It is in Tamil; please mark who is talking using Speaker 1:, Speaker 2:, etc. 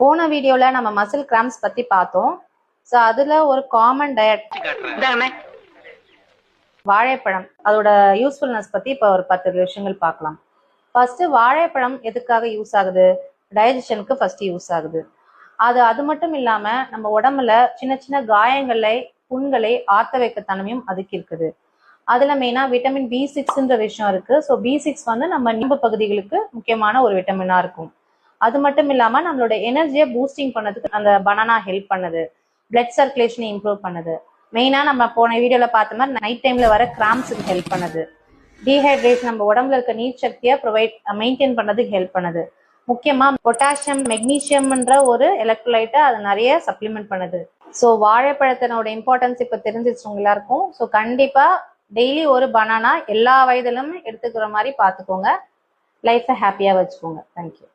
Speaker 1: போன வீடியோல நம்ம மசில் கிராம்ஸ் பத்தி பார்த்தோம். ஸோ அதுல ஒரு காமன் டயட் வாழைப்பழம், அதோட யூஸ்ஃபுல்னஸ் பத்தி இப்போ ஒரு 10 விஷயங்கள் பார்க்கலாம். ஃபர்ஸ்ட், வாழைப்பழம் எதுக்காக யூஸ் ஆகுது? டைஜஷனுக்கு ஃபர்ஸ்ட் யூஸ் ஆகுது. அது மட்டும் இல்லாம நம்ம உடம்புல சின்ன சின்ன காயங்களை, புண்களை ஆத்த வைக்க தன்மையும் அதுக்கு இருக்குது. அதுல மெயினா விட்டமின் B6ன்ற விஷயம் இருக்கு. ஸோ B6 வந்து நம்ம நரம்பு பகுதிகளுக்கு முக்கியமான ஒரு விட்டமினா இருக்கும். அது மட்டும் இல்லாம நம்மளோட எனர்ஜியை பூஸ்டிங் பண்ணதுக்கு அந்த பனானா ஹெல்ப் பண்ணுது. பிளட் சர்க்குலேஷனை இம்ப்ரூவ் பண்ணுது. மெயினா நம்ம போன வீடியோல பார்த்த மாதிரி நைட் டைம்ல வர கிராம்ஸுக்கு ஹெல்ப் பண்ணுது. டீஹைட்ரேஷன், நம்ம உடம்புல இருக்க நீர் சக்தியை மெயின்டைன் பண்ணதுக்கு ஹெல்ப் பண்ணுது. முக்கியமா பொட்டாசியம், மெக்னீசியம்ன்ற ஒரு எலக்ட்ரோலைட்டை அது நிறைய சப்ளிமெண்ட் பண்ணுது. ஸோ வாழைப்பழத்தினோட இம்பார்ட்டன்ஸ் இப்போ தெரிஞ்சிச்சு எல்லாருக்கும். ஸோ கண்டிப்பா டெய்லி ஒரு பனானா எல்லா வயதிலும் எடுத்துக்கிற மாதிரி பார்த்துக்கோங்க. லைஃப்பை ஹாப்பியா வச்சுக்கோங்க. தேங்க்யூ.